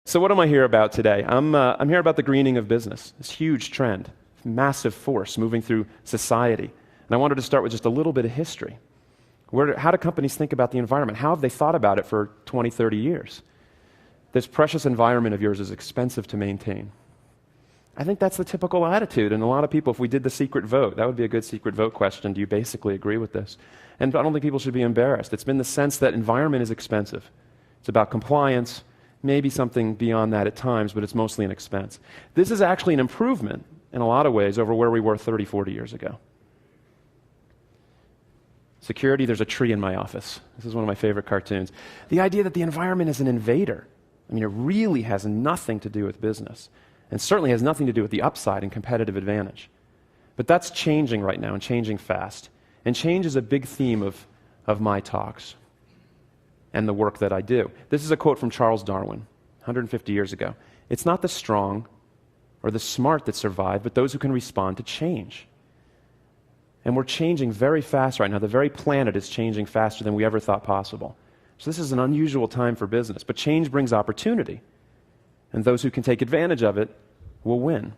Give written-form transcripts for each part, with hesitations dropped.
So what am I here about today? I'm here about the greening of business, this huge trend, massive force moving through society. And I wanted to start with just a little bit of history. How do companies think about the environment? How have they thought about it for 20, 30 years? This precious environment of yours is expensive to maintain. I think that's the typical attitude. And a lot of people, if we did the secret vote, that would be a good secret vote question. Do you basically agree with this? And I don't think people should be embarrassed. It's been the sense that environment is expensive. It's about compliance, maybe something beyond that at times, but it's mostly an expense. This is actually an improvement in a lot of ways over where we were 30, 40 years ago. Security, there's a tree in my office. This is one of my favorite cartoons. The idea that the environment is an invader. I mean, it really has nothing to do with business, and certainly has nothing to do with the upside and competitive advantage. But that's changing right now, and changing fast. And change is a big theme of my talks and the work that I do. This is a quote from Charles Darwin, 150 years ago. It's not the strong or the smart that survive, but those who can respond to change. And we're changing very fast right now. The very planet is changing faster than we ever thought possible. So this is an unusual time for business, but change brings opportunity. And those who can take advantage of it will win.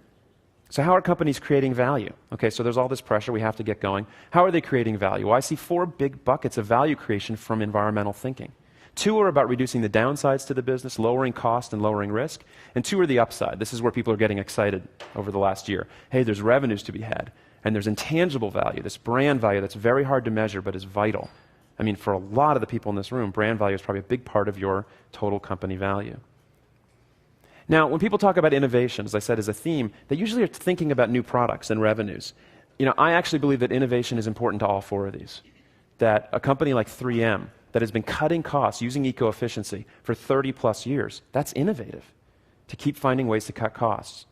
So how are companies creating value? Okay, so there's all this pressure, we have to get going. How are they creating value? Well, I see 4 big buckets of value creation from environmental thinking. 2 are about reducing the downsides to the business, lowering cost and lowering risk. And 2 are the upside. This is where people are getting excited over the last year. Hey, there's revenues to be had. And there's intangible value, this brand value that's very hard to measure but is vital. I mean, for a lot of the people in this room, brand value is probably a big part of your total company value. Now, when people talk about innovation, as I said, as a theme, they usually are thinking about new products and revenues. You know, I actually believe that innovation is important to all 4 of these. That a company like 3M that has been cutting costs using eco-efficiency for 30 plus years, that's innovative, to keep finding ways to cut costs.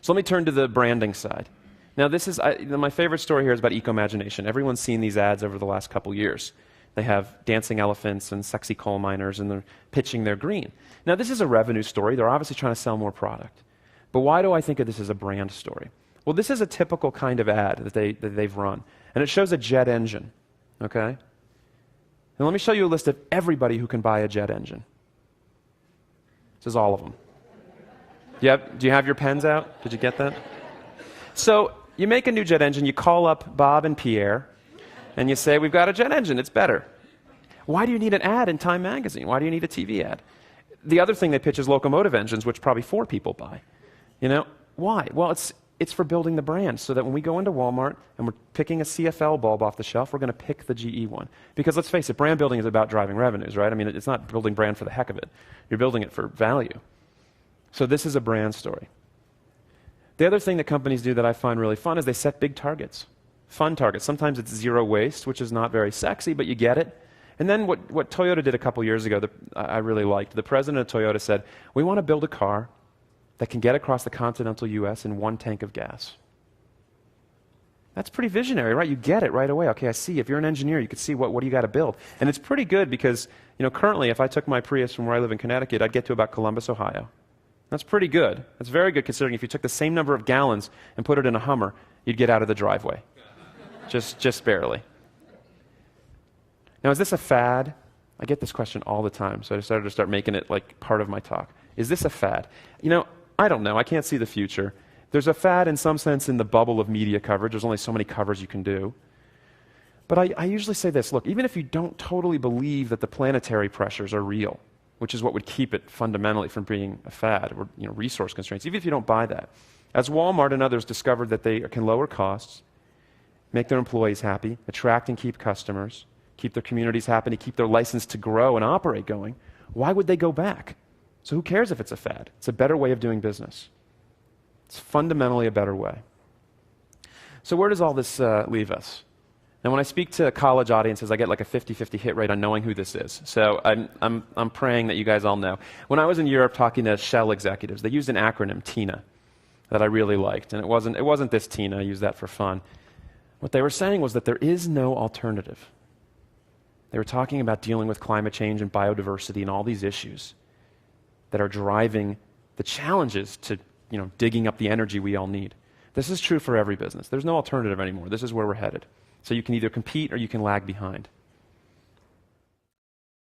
So let me turn to the branding side. Now, this is my favorite story here is about eco-imagination. Everyone's seen these ads over the last couple years. They have dancing elephants and sexy coal miners, and they're pitching their green. Now, this is a revenue story. They're obviously trying to sell more product. But why do I think of this as a brand story? Well, this is a typical kind of ad that they've run. And it shows a jet engine, okay? Now, let me show you a list of everybody who can buy a jet engine. This is all of them. Do you have your pens out? Did you get that? So, you make a new jet engine, you call up Bob and Pierre, and you say, we've got a jet engine, it's better. Why do you need an ad in Time magazine? Why do you need a TV ad? The other thing they pitch is locomotive engines, which probably 4 people buy. You know, why? Well, it's for building the brand, so that when we go into Walmart and we're picking a CFL bulb off the shelf, we're going to pick the GE one. Because let's face it, brand building is about driving revenues, right? I mean, it's not building brand for the heck of it. You're building it for value. So this is a brand story. The other thing that companies do that I find really fun is they set big targets, fun targets. Sometimes it's zero waste, which is not very sexy, but you get it. And then what Toyota did a couple years ago, I really liked. The president of Toyota said, we want to build a car that can get across the continental US in 1 tank of gas. That's pretty visionary, right? You get it right away. Okay, I see. If you're an engineer, you could see what do you got to build. And it's pretty good because, you know, currently if I took my Prius from where I live in Connecticut, I'd get to about Columbus, Ohio. That's pretty good. That's very good considering if you took the same number of gallons and put it in a Hummer, you'd get out of the driveway. Just barely. Now, is this a fad? I get this question all the time, so I decided to start making it like part of my talk. Is this a fad? You know, I don't know. I can't see the future. There's a fad in some sense in the bubble of media coverage. There's only so many covers you can do. But I usually say this, look, even if you don't totally believe that the planetary pressures are real, which is what would keep it fundamentally from being a fad, or resource constraints, even if you don't buy that. As Walmart and others discovered that they can lower costs, make their employees happy, attract and keep customers, keep their communities happy, keep their license to grow and operate going, why would they go back? So who cares if it's a fad? It's a better way of doing business. It's fundamentally a better way. So where does all this leave us? Now, when I speak to college audiences, I get like a 50-50 hit rate on knowing who this is. So I'm praying that you guys all know. When I was in Europe talking to Shell executives, they used an acronym, TINA, that I really liked. And it wasn't this TINA, I used that for fun. What they were saying was that there is no alternative. They were talking about dealing with climate change and biodiversity and all these issues that are driving the challenges to digging up the energy we all need. This is true for every business. There's no alternative anymore. This is where we're headed. So you can either compete or you can lag behind.